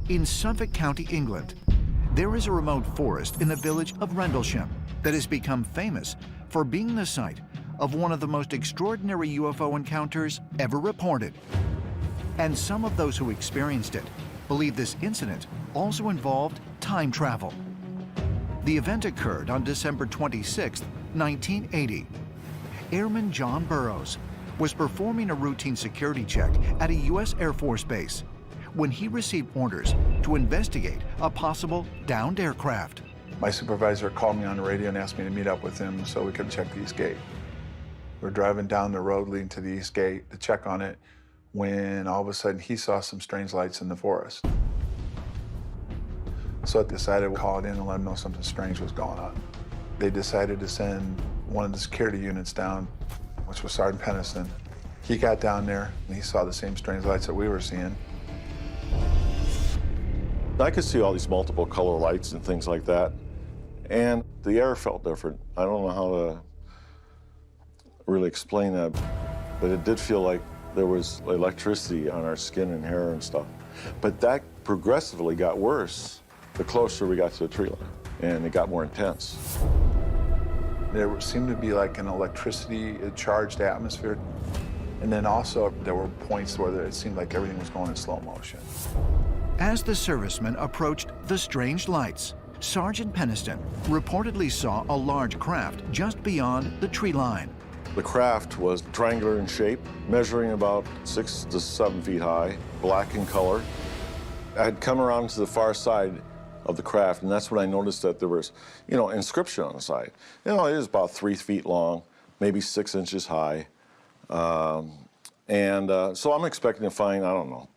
In Suffolk County, England, there is a remote forest in the village of Rendlesham that has become famous for being the site of one of the most extraordinary UFO encounters ever reported. And some of those who experienced it believe this incident also involved time travel. The event occurred on December 26, 1980. Airman John Burroughs was performing a routine security check at a U.S. Air Force base when he received orders to investigate a possible downed aircraft. My supervisor called me on the radio and asked me to meet up with him so we could check the east gate. We're driving down the road leading to the east gate to check on it when all of a sudden he saw some strange lights in the forest. So I decided to call it in and let him know something strange was going on. They decided to send one of the security units down, which was Sergeant Peniston. He got down there and he saw the same strange lights that we were seeing. I could see all these multiple color lights and things like that, and the air felt different. I don't know how to really explain that, but it did feel like there was electricity on our skin and hair and stuff. But that progressively got worse the closer we got to the tree line, and it got more intense. There seemed to be like an electricity-charged atmosphere, and then also there were points where it seemed like everything was going in slow motion. As the servicemen approached the strange lights, Sergeant Peniston reportedly saw a large craft just beyond the tree line. The craft was triangular in shape, measuring about 6 to 7 feet high, black in color. I had come around to the far side of the craft, and that's when I noticed that there was, inscription on the side. It is about 3 feet long, maybe 6 inches high. So I'm expecting to find, I don't know,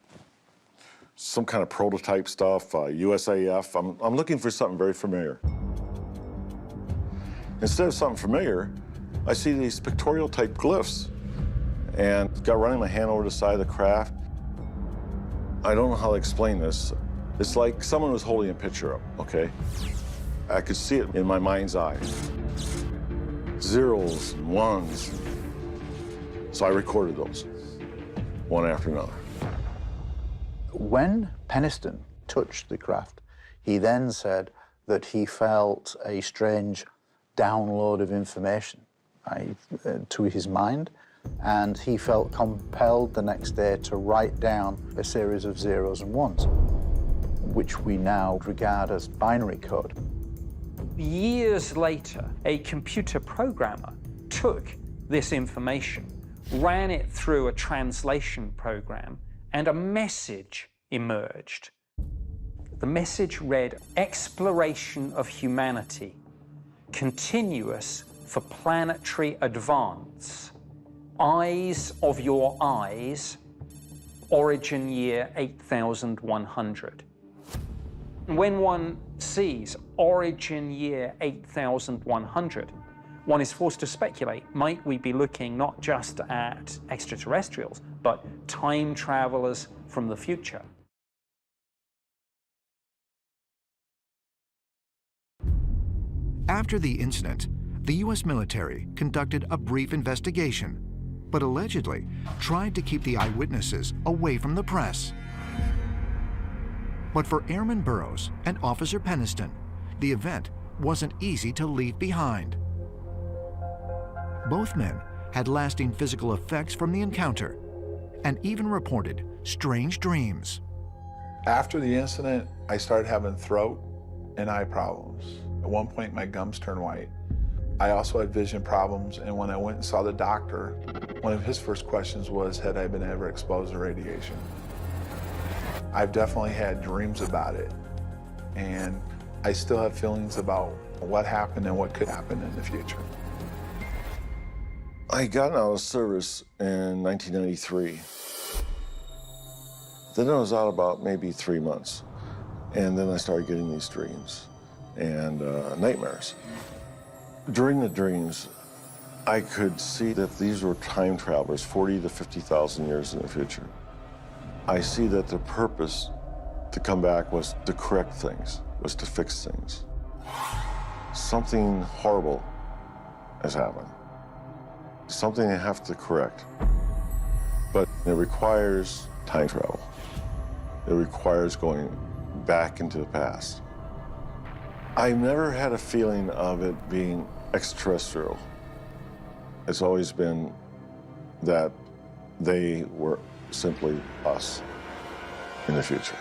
some kind of prototype stuff, USAF. I'm looking for something very familiar. Instead of something familiar, I see these pictorial type glyphs, and got running my hand over the side of the craft. I don't know how to explain this. It's like someone was holding a picture up, okay? I could see it in my mind's eye. Zeros and ones. So I recorded those, one after another. When Peniston touched the craft, he then said that he felt a strange download of information to his mind, and he felt compelled the next day to write down a series of zeros and ones, which we now regard as binary code. Years later, a computer programmer took this information, ran it through a translation program, and a message emerged. The message read, "Exploration of humanity, continuous for planetary advance, eyes of your eyes, origin year 8100. When one sees origin year 8100, one is forced to speculate, might we be looking not just at extraterrestrials, but time travelers from the future? After the incident, the U.S. military conducted a brief investigation, but allegedly tried to keep the eyewitnesses away from the press. But for Airman Burroughs and Officer Peniston, the event wasn't easy to leave behind. Both men had lasting physical effects from the encounter and even reported strange dreams. After the incident, I started having throat and eye problems. At one point, my gums turned white. I also had vision problems, and when I went and saw the doctor, one of his first questions was, had I been ever exposed to radiation? I've definitely had dreams about it, and I still have feelings about what happened and what could happen in the future. I got out of service in 1993. Then I was out about maybe 3 months, and then I started getting these dreams and nightmares. During the dreams, I could see that these were time travelers 40 to 50,000 years in the future. I see that the purpose to come back was to correct things, was to fix things. Something horrible has happened. Something they have to correct. But it requires time travel. It requires going back into the past. I've never had a feeling of it being extraterrestrial. It's always been that they were simply us in the future.